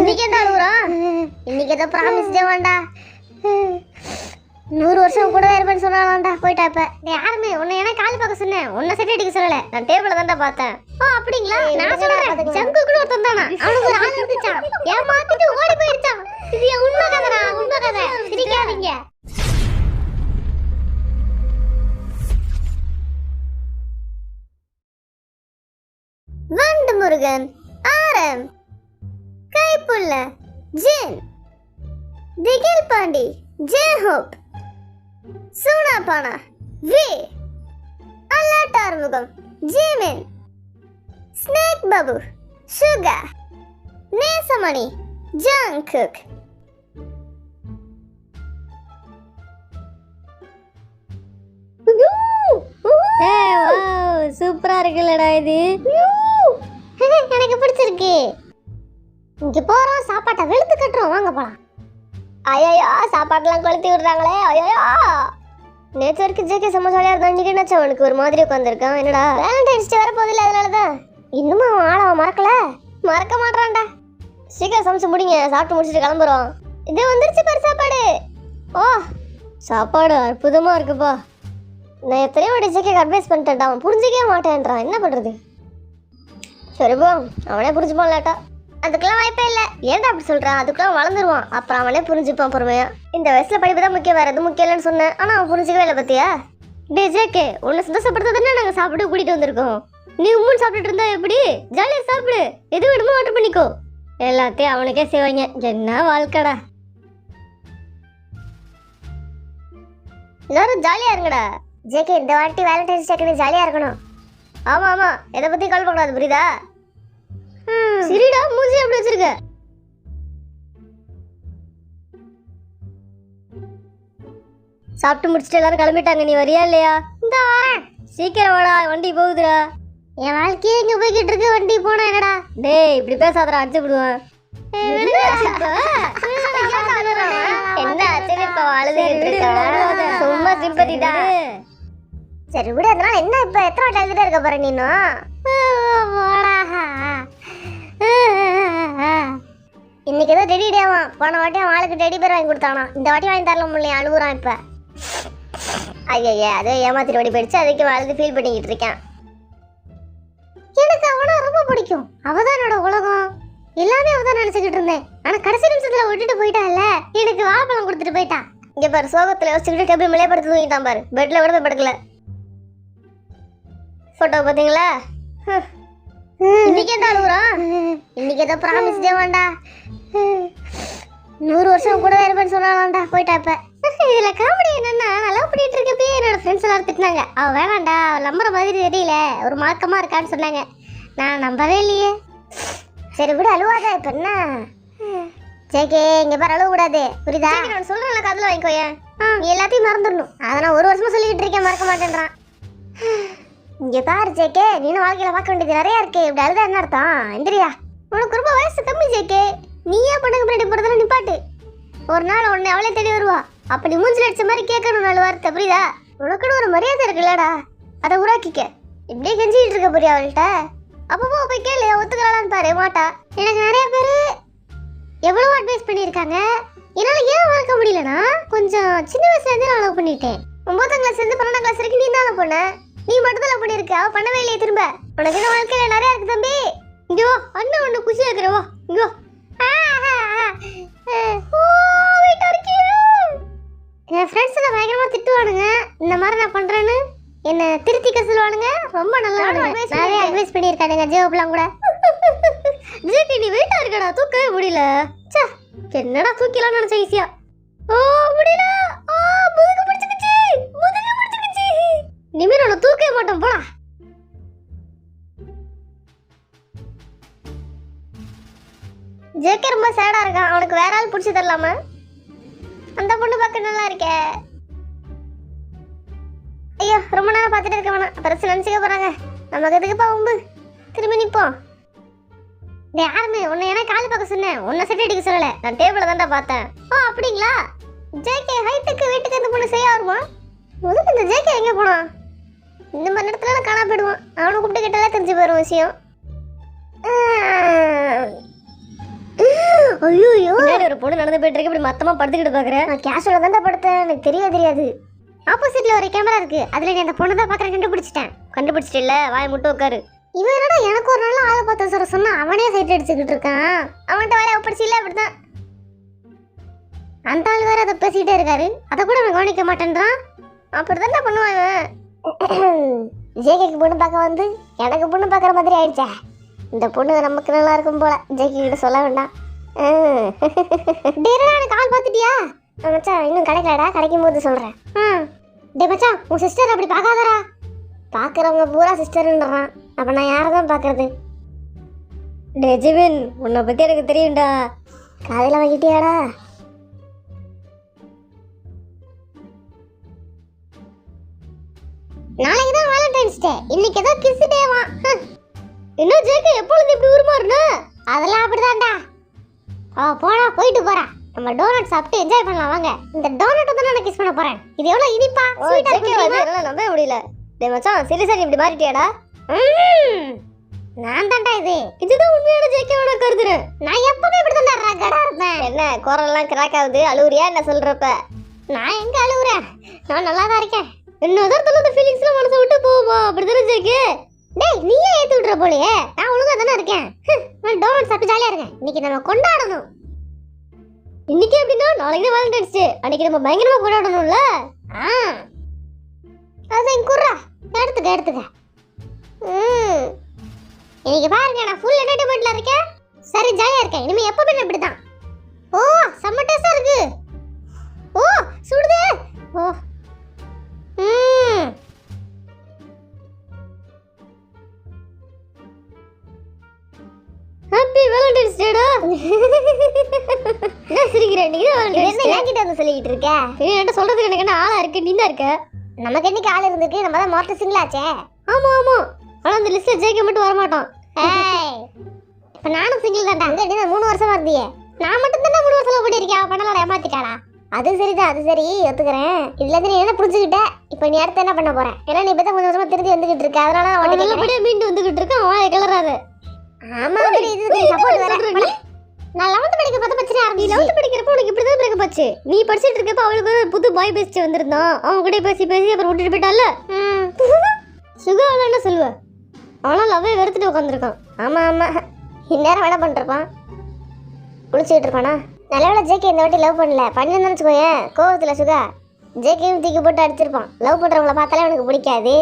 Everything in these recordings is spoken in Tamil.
இன்னைக்கு என்ன அழுகுறா? இன்னைக்கு ஏதோ ப்ராமிஸ் டே வாண்டா. 100 வருஷம் கூட இருப்பேன்னு சொன்னாலாம்டா. போயிட்டா இப்ப. யாருமே உன்னை என்ன கால் பார்க்க சொன்னேன், உன்னை செட் அடிக்க சொல்லல. நான் டேபிள்ல தான்டா பார்த்தேன். ஓ அப்படிங்களா? நான் சொல்றேன் ஜங்கு கூட ஒருத்தன் தானா, அவனுக்கு ஒரு ஆள் இருந்துச்சான், ஏமாத்திட்டு ஓடி போயிடுச்சான். இது உண்மை கதைடா, உண்மை கதை. சிரிக்காதீங்க. வண்டு முருகன் ஆரம், Kaipulla Jin, Thigil Pandi J Hope, Soonapaana V, அல்லாட்டார்முகம் Jimin, snake Babu Suga, Nesamani Jungkook. சூப்பரா இருக்குல்லடா இது. எனக்கு பிடிச்சிருக்கு. இங்க போறோம், சாப்பாட்டை வெளுத்து கட்டுறோம், வாங்க போலாம். ஐயோ சாப்பாட்டெல்லாம் கொளுத்தி விடுறாங்களே. ஐயோ நேற்று வரைக்கும் ஜேகே செம்ம ஜாலியா இருந்தா, இன்னைக்கு என்னாச்சு அவனுக்கு ஒரு மாதிரி உட்காந்துருக்கான்? என்னடா வேலண்டைன்ஸ் டே வர போதில்லை, அதனாலதான். இன்னும் அவன் ஆளவன் மறக்கல, மறக்க மாட்டான்டா. சீக்கிரம் சமைச்சு முடிங்க, சாப்பிட்டு முடிச்சுட்டு கிளம்புறோம். இது வந்துருச்சு பாரு சாப்பாடு. ஓ சாப்பாடு அற்புதமா இருக்குப்பா. நான் எத்தனையோ வாட்டி ஜேகேக்கு அட்வைஸ் பண்ணிட்டேன்டா, அவன் புரிஞ்சிக்கவே மாட்டேன்றான். என்ன பண்றது? சரிப்பா, அவனே புரிஞ்சுப்பான்லாட்டா. அதுக்கெல்லாம் வாய்ப்பே இல்லை. ஏன்டா அப்படி சொல்றான்? அதுக்கெல்லாம் வளர்ந்துருவான், அப்புறம் அவனே புரிஞ்சுப்பான் பொறுமையா. இந்த வயசுல படிப்பு தான் முக்கியம், வேற எதுவும் முக்கியம் இல்லைன்னு சொன்னேன். ஆனா அவன் புரிஞ்சிக்கவே இல்லை பத்தியா. டே ஜேகே, உன்னை சந்தோஷப்படுத்தாதானே நாங்க சாப்பிட்டு கூட்டிட்டு வந்திருக்கோம். நீ உம்முன்னு சாப்பிட்டுட்டு இருந்தா எப்படி? ஜாலியா சாப்பிடு, எது வேணுமோ ஆர்டர் பண்ணிக்கோ. எல்லாத்தையும் அவனுக்கே செய்வாங்க. என்ன வாழ்க்கடா. எல்லாரும் ஜாலியா இருங்கடா. ஜேகே, இந்த வாட்டி வேலண்டைன்ஸ் டேக்கு ஜாலியா இருக்கணும். ஆமா ஆமா, எதை பத்தி கால் பண்ணக்கூடாது, புரியுதா? சரிடா, மூஞ்சி எப்படி வச்சிருக்க? சாப்பிட்டு முடிச்சுட்டு எல்லாரும் கிளம்பிட்டாங்க, நீ வரியா இல்லையா? இந்த வரேன். சீக்கிரம் வாடா, வண்டி போகுதுடா. என் வாழ்க்கையே இங்க போய்கிட்டு இருக்கு, வண்டி போனா என்னடா? டேய் இப்படி பேசாதடா, அடிச்சு விடுவேன். என்ன ஆச்சு இப்ப அழுதுகிட்டு இருக்க? சும்மா சிம்பதி தான். சரி விடு, அதனால என்ன இப்ப எத்தனை வாட்டி அழுதுட்டே இருக்க போற நீனும்? இன்னைக்கு ஏதோ டெடி டேவான். போன வாட்டி அவன் ஆளுக்கு டெடி பேர் வாங்கி கொடுத்தானா, இந்த வாட்டி வாங்கி தரல முடியல, அழுகுறான் இப்ப. ஐயா அதே ஏமாத்திட்டு ஓடி போயிடுச்சு, அதுக்கு அழுது ஃபீல் பண்ணிக்கிட்டு இருக்கேன். எனக்கு அவனை ரொம்ப பிடிக்கும், அவதான் என்னோட உலகம், எல்லாமே அவதான் நினைச்சுக்கிட்டு இருந்தேன். ஆனா கடைசி நிமிஷத்துல விட்டுட்டு போயிட்டான்ல, எனக்கு வாழைப்பழம் கொடுத்துட்டு போயிட்டான். இங்க பாரு, சோகத்துல யோசிச்சுக்கிட்டு டேபிள் மேலே படுத்து தூங்கிட்டான் பாரு, பெட்ல விட போய் படுக்கல. போட்டோ பாத்தீங்களா? இன்னைக்கு என்ன அழுகுறான்? இன்னைக்கு ஏதோ ப்ராமிஸ் டே வாண்டா. 100 வருஷம் கூட இருப்பேன்னு சொன்னாலாம்டா. போயிட்டா இப்ப. இதுல காமெடி என்னன்னா, நான் லவ் பண்ணிட்டு இருக்கப்பே என்னோட ஃப்ரெண்ட்ஸ் எல்லாரும் திட்டினாங்க. அவ வேணாண்டா, அவள் நம்புற மாதிரி தெரியல, ஒரு மார்க்கமா இருக்கான்னு சொன்னாங்க. நான் நம்பவே இல்லையே. சரி விட, அழுவாத. இப்ப என்ன ஜேகே, இங்க பாரு, அழுவ கூடாது, புரியுதா? நான் சொல்றேன், காதுல வாங்கிக்கோய. நீ எல்லாத்தையும் மறந்துடணும். அதை நான் 1 வருஷமா சொல்லிக்கிட்டு இருக்கேன், மறக்க மாட்டேன்றான். இங்க பாரு ஜேகே, நீனும் வாழ்க்கையில பார்க்க வேண்டியது நிறைய இருக்கு. இப்படி அழுதா என்ன அர்த்தம்? எந்திரியா, உனக்கு ரொம்ப வயசு கம்மி ஜேகே. நீயே பண்ணுங்க பின்னாடி போறதுல நிப்பாட்டு. ஒரு நாள் உன்னை அவளே தேடி வருவா, அப்ப நீ மூஞ்சில் அடிச்ச மாதிரி கேட்கணும் 4 வார்த்தை, புரியுதா? உனக்குன்னு ஒரு மரியாதை இருக்குல்லடா, அதை உருவாக்கிக்க. இப்படியே கெஞ்சிட்டு இருக்க போறியா அவள்கிட்ட? அப்பப்போ போய் கேளு, ஒத்துக்கலான்னு பாரு. மாட்டா. எனக்கு நிறைய பேரு எவ்வளவு அட்வைஸ் பண்ணியிருக்காங்க, என்னால ஏன் வளர்க்க முடியலன்னா, கொஞ்சம் சின்ன வயசுல இருந்து நான் லவ் பண்ணிட்டேன். 9ஆம் கிளாஸ்ல இருந்து 12ஆம் கிளாஸ் வரைக்கும் நீ தான் பண்ண, நீ மட்டும் தான் பண்ணிருக்க, அவ பண்ணவே இல்லையே. திரும்ப உனக்கு இந்த வாழ்க்கையில நிறைய இருக்கு தம்பி. இங்கோ அண்ணன் ஒண்ணு குஷியா இருக்கிறவா, இங்கோ என் ஃப்ரெண்ட்ஸ் எல்லாம் பயங்கரமா திட்டுவானுங்க, இந்த மாதிரி நான் பண்றேன்னு என்ன திருத்திக்க சொல்லுவானுங்க. ரொம்ப நல்லா நிறைய அட்வைஸ் பண்ணியிருக்கானுங்க, ஜேவப்லாம் கூட. ஜேகே, நீ வெயிட்டா இருக்கடா, தூக்கவே முடியல. சே, என்னடா தூக்கிலாம் நினைச்ச ஈஸியா. ஓ முடியல, முதுகு பிடிச்சுக்கிச்சு, முதுகு பிடிச்சுக்கிச்சு. இனிமேல் உன்னை தூக்கவே மாட்டோம், போடா. ஜேகே ரொம்ப சேடா இருக்கான், அவனுக்கு வேற ஆள் பிடிச்சி தரலாமா? அந்த பொண்ணு பார்க்க நல்லா இருக்கே. ஐயோ, ரொம்ப நேரம் பார்த்துட்டு இருக்க வேணாம், அப்புறம் நினைச்சுக்க போறாங்க. நமக்கு எதுக்குப்பா உம்பு, திரும்பி நிப்போம். யாருமே உன்னை ஏன்னா கால் பார்க்க சொன்னேன், உன்னை செட் அடிக்க சொல்லல. நான் டேபிள தான்டா பார்த்தேன். ஓ அப்படிங்களா? ஜேகே ஹைட்டுக்கு வீட்டுக்கு அந்த பொண்ணு செய்ய வருமா? முதல்ல இந்த ஜேகே எங்க போனான்? இந்த மாதிரி நேரத்துல காணா போயிடுவான். அவனை கூப்பிட்டு கிட்டலாம் தெரிஞ்சு போயிடும் விஷயம். ஐயோ ஒரு பொண்ணு நடந்து போயிட்டு இருக்கு, இப்படி மொத்தமா படுத்துக்கிட்டு பாக்குறேன். நான் கேஷுவலா தான் படுத்தேன், எனக்கு தெரியாது. ஆப்போசிட்ல ஒரு கேமரா இருக்கு, அதுல நீ அந்த பொண்ணை தான் பாக்குற கண்டுபிடிச்சிட்டேன். கண்டுபிடிச்சிட்டல, வாயை மட்டும் உட்காரு. இவன் என்னடா எனக்கு ஒரு நாள் ஆளை பார்த்து சொல்ற சொன்னா அவனே சைட் அடிச்சுக்கிட்டு இருக்கான். அவன்கிட்ட வேலையை ஒப்படைச்சு இல்ல அப்படிதான். அந்த ஆள் வேற அதை பேசிக்கிட்டே இருக்காரு, அதை கூட அவன் கவனிக்க மாட்டேன்றான். அப்படிதான் பண்ணுவாங்க. ஜேகேக்கு பொண்ணு பார்க்க வந்து எனக்கு பொண்ணு பார்க்குற மாதிரி ஆயிடுச்சா? இந்த பொண்ணு நமக்கு நல்லா இருக்கும் போல, ஜேகே கிட்ட சொல்ல வேண்டாம். எனக்கு ஆள் பார்த்துட்டியா? மச்சான் இன்னும் கிடைக்கலடா, கிடைக்கும் போது சொல்றேன். டே மச்சான், உன் சிஸ்டர் அப்படி பார்க்காதடா. பார்க்குறவங்க பூரா சிஸ்டர்ன்றான், அப்ப நான் யாரை தான் பார்க்கறது? டே ஜிவின், உன்னை பத்தி எனக்கு தெரியும்டா. காதையில வாங்கிட்டியாடா? நாளைக்கு தான் வேலண்டைன்ஸ் டே, இன்னைக்கு ஏதோ கிஸ் டேவா. இன்னும் ஜேகே எப்பொழுது இப்படி உருமாறுன? அதெல்லாம் அப்படிதான்டா. போடா, போயிட்டு போறா. நம்ம டோனட் சாப்பிட்டு என்ஜாய் பண்ணலாம் வாங்க. இந்த டோனட் தான் நான் கிஸ் பண்ண போறேன். இது எவ்வளவு இனிப்பா ஸ்வீட்டா இருக்கு, என்னால நம்பவே முடியல. டேய் மச்சான், சீரியஸா இப்படி மாறிட்டியாடா? நான் தான்டா இதுதான் உண்மையான ஜேகேவோட கருதுறேன். நான் எப்பவுமே இப்படி தான் ரகடா இருப்பேன். என்ன குரல்லாம் கிராக் ஆகுது, அழுவுறியா என்ன சொல்றப்ப? நான் எங்க அழுவுறேன், நான் நல்லா தான் இருக்கேன். இன்னொரு அந்த ஃபீலிங்ஸ்ல மனசை விட்டு போகுமா? அப்படிதானே ஜேகே? டேய் நீயே ஏத்தி விடுற போலயே. நான் ஒழுங்கா தானே இருக்கேன். நான் டோனட் சாப்பிட்டு ஜாலியா இருக்கேன். இன்னைக்கு நம்ம கொண்டாடணும். இன்னைக்கு எப்படின்னா நாளைக்கு தான் வேலண்டைன்ஸ் டே, அன்னைக்கு நம்ம பயங்கரமா கொண்டாடணும்ல. அதான் குர்ரா, எடுத்துக்க. இன்னைக்கு பாருங்க, நான் ஃபுல் என்டர்டைன்மெண்ட்ல இருக்கேன். சரி, ஜாலியா இருக்கேன். இனிமே எப்பவுமே நான் இப்படிதான். ஓ செம்ம டேஸ்டா இருக்கு. ஓ சுடுதே. ஓ ஹாப்பி வேலண்டைன்ஸ் டேடா. என்ன சிரிக்கிறேன்? நீ என்ன என்கிட்ட வந்து சொல்லிக்கிட்டு இருக்க? என்கிட்ட சொல்றதுக்கு எனக்கு என்ன ஆளா இருக்கு? நீ தான் இருக்க. நமக்கு என்னைக்கு ஆள் இருந்திருக்கு, நம்ம தான் மார்ட் சிங்கிளாச்சே. ஆமா ஆனா அந்த லிஸ்ட்ல ஜேகே மட்டும் வர மாட்டான். இப்ப நானும் சிங்கிள் தான்டா. அங்க நீ 3 வருஷமா இருந்தியே, நான் மட்டும் தான் 3 வருஷம் பண்ணிருக்கேன். பண்ணல ஏமாத்திட்டாளா? அது சரிதான், அது சரி, ஒத்துக்கிறேன். இதுல இருந்து நீ என்ன புரிஞ்சுக்கிட்ட? இப்ப நீ அடுத்து என்ன பண்ண போற? ஏன்னா நீ இப்பதான் 3 வருஷமா திரும்பி வந்துகிட்டு இருக்க, அதனால நான் நல்லபடியா மீண்டு வந்துகிட்டு இருக்கேன். அவன் கிளறாரு. ஆமா, இது சப்போர்ட் வர. நான் 11th படிக்க பார்த்த பிரச்சனை ஆரம்பிச்சு. 11th படிக்கிறப்ப உனக்கு இப்படிதான் பிரேக்கப் ஆச்சு. நீ படிச்சிட்டு இருக்கப்ப அவளுக்கு ஒரு புது பாய் பெஸ்ட் வந்திருந்தான். அவன் கூட பேசி அப்புறம் விட்டுட்டு போயிட்டால. சுகா என்ன சொல்லுவ? அவனா லவ்வே வெறுத்துட்டு உட்காந்துருக்கான். ஆமா இந்நேரம் என்ன பண்ணிருப்பான்? குளிச்சுட்டு இருப்பானா? நல்லவேளை ஜேகே இந்த வாட்டி லவ் பண்ணல. பண்ணிருந்தான்னு வச்சுக்கோயேன், கோவத்துல சுகா ஜேகேயும் தூக்கி போட்டு அடிச்சிருப்பான். லவ் பண்றவங்கள பார்த்தாலே அவனுக்கு பிடிக்காது.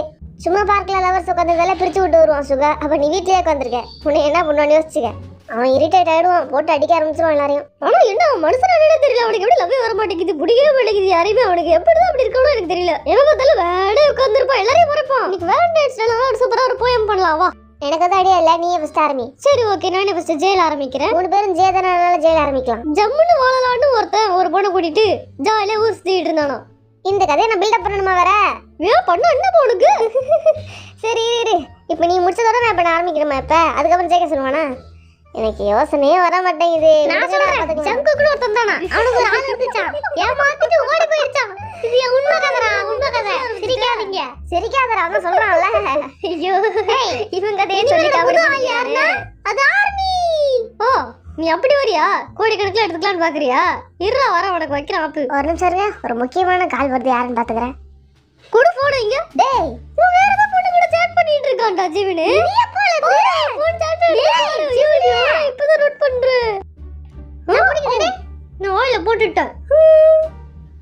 சும்மா பார்க்கல லவர்ஸ் உட்காந்துருந்தால பிரிச்சு விட்டு வருவான் சுகா. அப்ப நீ வீட்லயே உட்காந்துருக்க, உன்னை என்ன பண்ணுவான்னு யோசிச்சுக்க. அவன் இரிட்டேட் ஆயிடுவான், போட்டு அடிக்க ஆரம்பிச்சிருவான் எல்லாரையும். ஆனா என்ன மனுஷன் தெரியல, அவனுக்கு எப்படி லவ்வே வர மாட்டேங்குது, பிடிக்கவே மாட்டேங்குது யாரையுமே. அவனுக்கு எப்படிதான் அப்படி இருக்கணும் எனக்கு தெரியல. எப்ப பார்த்தாலும் வேடே உட்காந்துருப்பான், எல்லாரையும் மறைப்பான். இன்னைக்கு வேலண்டைன்ஸ் டேல ஒரு சூப்பரா ஒரு போயம் பண்ணலாம் வா. எனக்கு தான் ஐடியா இல்ல, நீயே ஃபர்ஸ்ட் ஆரம்பி. சரி ஓகே, நானே ஃபர்ஸ்ட் ஜெயில் ஆரம்பிக்கிறேன். 3 பேரும் ஜெயதனால ஜெயில் ஆரம்பிக்கலாம். ஜம்முன்னு வாழலான்னு ஒருத்தன் ஒரு பொண்ணை கூட்டிட்டு ஜாலியா ஊர் சுத்திட்டு இருந்தானோ. இந்த கதையை நான் பில்டப் பண்ணணுமா வேற? ஏன் பண்ண என்ன போனுக்கு? சரி இரு, இப்போ நீ முடிச்சதோட நான் இப்ப ஆரம்பிக்கிறேமா? இப்ப அதுக்கப்புறம் ஜெயிக்க சொல்லுவானா? எனக்கு யோசனையே வர மாட்டேங்குது. நான் சொல்றேன், ஜங்குக்குள்ள ஒருத்தன் தானா, அவனுக்கு ஒரு ஆள் இருந்துச்சான், ஏமாத்திட்டு ஓடி போயிடுச்சான். இது உண்மை கதைடா, உண்மை கதை. சிரிக்காதீங்க. சிரிக்காதடா, அவன் சொல்றான்ல. ஐயோ இவன் கதையே சொல்லிட்டாங்க. அது ஆர்மி. ஓ நீ அப்படி வரியா? கோடிக்கணக்கில் எடுத்துக்கலான்னு பாக்குறியா? இருடா வர, உனக்கு வைக்கிறேன் ஆப்பு. ஒரு நிமிஷம் இருங்க, ஒரு முக்கியமான கால் வருது, யாருன்னு பாத்துக்கிறேன். குடு போன் இங்க. டேய் இவன் வேற ஏதோ பொண்ணு கூட சேட் பண்ணிட்டு இருக்கான்டா ஜீவனு. நீ எப்போ போன் சேட் பண்ணிட்டு ஜீவனு இப்பதான் நோட் பண்றேன். நான் புடிக்குதே, நான் வாயில போட்டுட்டேன்.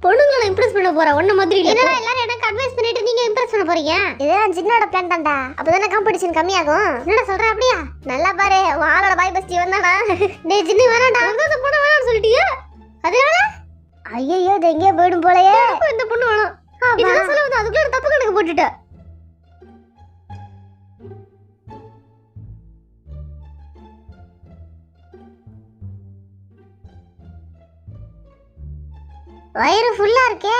பொண்ணுங்களை இம்ப்ரெஸ் பண்ண போறா, ஒண்ணு மாதிரி இல்ல. என்னடா எல்லாரும் எனக்கு அட்வைஸ் பண்ணிட்டு நீங்க இம்ப்ரெஸ் பண்ண போறீங்க? இதெல்லாம் ஜின்னோட பிளான் தான்டா, அப்பதானே காம்படிஷன் கம்மியாகும். என்னடா சொல்ற? அப்படியா? நல்லா பாரு, வாளோட பாய் பெஸ்டி வந்தானா? டேய் ஜின்னு வேணாம்டா, அந்த பொண்ணு வேணாம்னு சொல்லிட்டியா? அதனால ஐயோ இது எங்கேயோ போயிடும் போலயே. இந்த பொண்ணு வேணாம், இதெல்லாம் சொல்ல வந்து அதுக்குள்ள தப்பு கணக்கு போட்டுட்ட. வயிறு ஃபுல்லா இருக்கே.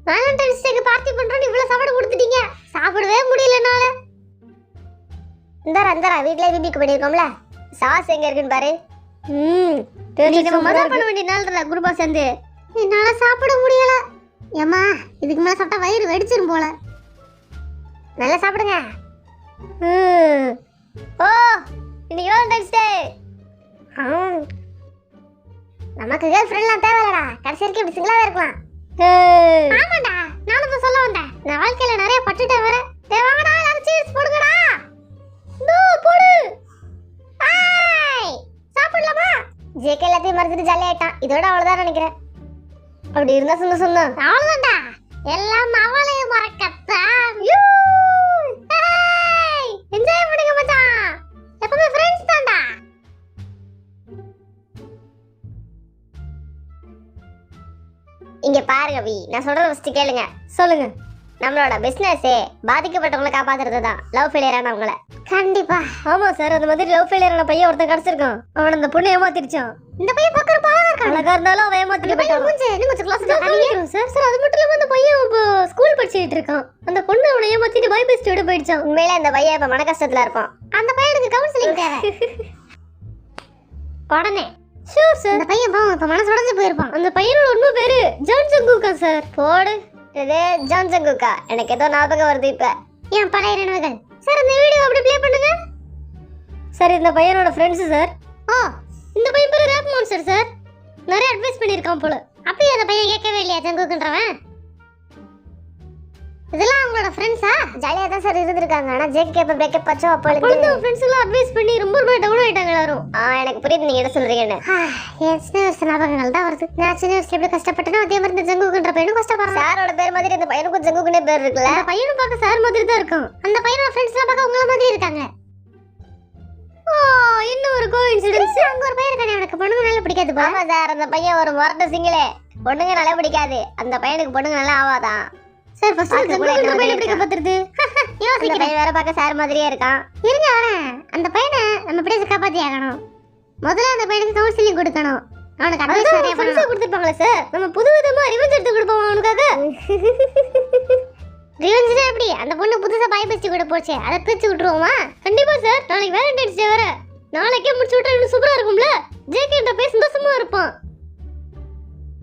வேலண்டைன்ஸ் டேக்கு பார்ட்டி பண்றோம், இவ்வளவு சாப்பாடு கொடுத்துட்டீங்க, சாப்பிடவே முடியலனால. இந்தரா வீட்லயே பிபிக்கு பண்ணிருக்கோம்ல, சாஸ் எங்க இருக்குன்னு பாரு. நம்ம மஜா பண்ண வேண்டிய நாள்ல குரூப்பா சேர்ந்து. என்னால சாப்பிட முடியல. ஏமா இதுக்கு மேல சாப்பிட்டா வயிறு வெடிச்சிரும் போல. நல்லா சாப்பிடுங்க. ஓ இன்னைக்கு வேலண்டைன்ஸ் டே, நமக்கு கேர்ள் ஃப்ரெண்ட்லாம் தேவையில்லடா, கடைசி வரைக்கும் இப்படி சிங்கிளாவே இருக்கலாம். ஆமாடா, நானும் தான் சொல்ல வந்தேன். நான் வாழ்க்கையில நிறைய பட்டுட்டேன் வேற. டேய் வாங்கடா, எல்லாரும் சீஸ் போடுங்கடா. போடு. ஹாய், சாப்பிடலாமா? ஜேகே எல்லாத்தையும் மறந்துட்டு ஜாலியா ஆயிட்டான். இதோட அவ்வளவுதான் நினைக்கிறேன். அப்படி இருந்தா சொன்னா அவ்வளவுதான்டா, எல்லாம் அவளையும் மறக்கத்தான். என்ஜாய் பண்ணுங்க மச்சான், எப்பவுமே ஃப்ரெண்ட்ஸ் தான்டா. இங்க பாருங்க வி, நான் சொல்றத ஃபர்ஸ்ட் கேளுங்க. சொல்லுங்க. நம்மளோட பிசினஸ் பாதிக்கப்பட்டவங்களை காப்பாத்துறது தான், லவ் ஃபெயிலியர் ஆனவங்கள. கண்டிப்பா. ஆமா சார், அந்த மாதிரி லவ் ஃபெயிலியர் ஆன பையன் ஒருத்தன் கிடைச்சிருக்கான். அவன் அந்த பொண்ணு ஏமாத்திருச்சான். இந்த பையன் பார்க்கற அழகா இருக்கான். அழகா இருந்தாலும் அவன் ஏமாத்திட்டு போயிட்டான். இன்னும் கொஞ்சம் கிளாஸ் காமிக்கிறோம் சார். சார் அது மட்டும் இல்லாம அந்த பையன் இப்போ ஸ்கூல் படிச்சிட்டு இருக்கான். அந்த பொண்ணு அவனை ஏமாத்திட்டு பாய் பெஸ்டியோட போயிடுச்சான். உண்மையிலே இந்த பையன் இப்ப மன கஷ்டத்துல இருப்பான். அந்த பையனுக்கு கவுன்சிலிங் தேவை உடனே. Sure sir. அந்த பையன் பாவம் இப்ப மனசு உடைஞ்சு போயிருப்பான். அந்த பையனோட உண்மை பேரு ஜான் ஜங்குகா சார். போடு. இது ஜான் ஜங்குகா, எனக்கு ஏதோ ஞாபகம் வருது இப்ப. என் பழைய நினைவுகள். சார் இந்த வீடியோ அப்படியே ப்ளே பண்ணுங்க. சார் இந்த பையனோட ஃப்ரெண்ட்ஸ் சார். ஓ, இந்த பையன் பேரு ரேப் மான்ஸ்டர் சார். நிறைய அட்வைஸ் பண்ணிருக்கான் போல. அப்பயே அந்த பையன் கேட்கவே இல்லையா ஜங்குக்குன்றவன்? இதெல்லாம் அவங்களோட ஃப்ரெண்ட்ஸா? ஜாலியா தான் சார் இருந்திருக்காங்க. ஆனா ஜேகே இப்ப பிரேக்கப் ஆச்சோ அப்போ அந்த ஃப்ரெண்ட்ஸ் எல்லாம் அட்வைஸ் பண்ணி ரொம்ப டவுன் ஆயிட்டாங்க எல்லாரும். எனக்கு புரியுது நீங்க என்ன சொல்றீங்கன்னு. என் சின்ன வயசு ஞாபகங்கள் தான் வருது. நான் சின்ன வயசுல எப்படி கஷ்டப்பட்டனோ அதே மாதிரி இந்த ஜங்குக்குன்ற பையனும் கஷ்டப்படுறான். சாரோட பேர் மாதிரி இந்த பையனுக்கும் ஜங்குக்குனே பேர் இருக்குல்ல. அந்த பையனும் பார்க்க சார் மாதிரி தான் இருக்கான். அந்த பையனோட ஃப்ரெண்ட்ஸ் எல்லாம் பார்க்க உங்கள மாதிரி இருக்காங்க. ஓ, இன்னும் ஒரு கோஇன்சிடென்ஸ். அங்க ஒரு பையன் இருக்கானே, எனக்கு பொண்ணுங்க நல்லா பிடிக்காது. ஆமா சார், அந்த பையன் ஒரு மொரட்ட சிங்கிளே. பொண்ணுங்க நல்லா பிடிக்காது. அந்த பையனுக்கு பொண்ணுங்க நல்லா ஆவாதான். சார் ஃபர்ஸ்ட் ஜங்குக்குன்ற பையன் எப்படி காப்பாத்துறது? யோசிக்கிறேன். வேற பார்க்க சார் மாதிரியே இருக்கான். இருங்க வரேன். அந்த பையனை நம்ம எப்படி காப்பாத்தி ஆகணும்? முதல்ல அந்த பையனுக்கு கவுன்சிலிங் கொடுக்கணும். அவனுக்கு அட்வைஸ் நிறைய ஃப்ரெண்ட்ஸ் கொடுத்துருப்பாங்களே சார். நம்ம புதுவிதமா ரிவெஞ்ச் எடுத்து கொடுப்போம் அவனுக்காக. ரிவெஞ்ச்னா எப்படி? அந்த பொண்ணு புதுசா பாய் பெஸ்டி கூட போச்சு, அதை பிரிச்சு விட்டுருவோமா? கண்டிப்பா சார். நாளைக்கு வேலண்டைன்ஸ் டே வேற. நாளைக்கே முடிச்சு விட்டா இன்னும் சூப்பரா இருக்கும்ல. ஜேகேன்ற பேர் சந்தோஷமா இருப்பான்.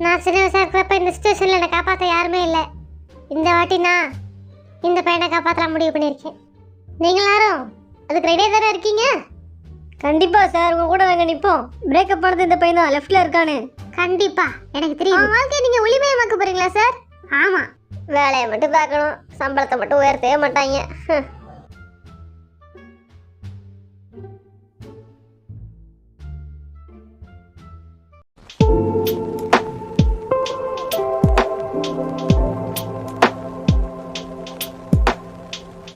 நான் சின்ன வயசா இருக்கிறப்ப இந்த சிச்சுவேஷன்ல என்னை காப்பாற்ற யாருமே இல்லை. இந்த வாட்டி நான் இந்த பையனை காப்பாற்றலாம் முடிவு பண்ணியிருக்கேன். நீங்க எல்லாரும் அதுக்கு ரெடியா தானே இருக்கீங்க? கண்டிப்பா சார், உங்க கூட நாங்க நிப்போம். பிரேக்கப் பண்ணது இந்த பையன் தான் லெஃப்ட்ல இருக்கானே. கண்டிப்பா எனக்கு தெரியும். வாழ்க்கையை நீங்க ஒளிமயமாக்க போறீங்களா சார்? ஆமா, வேலையை மட்டும் பார்க்கணும், சம்பளத்தை மட்டும் உயர்த்தவே மாட்டாங்க.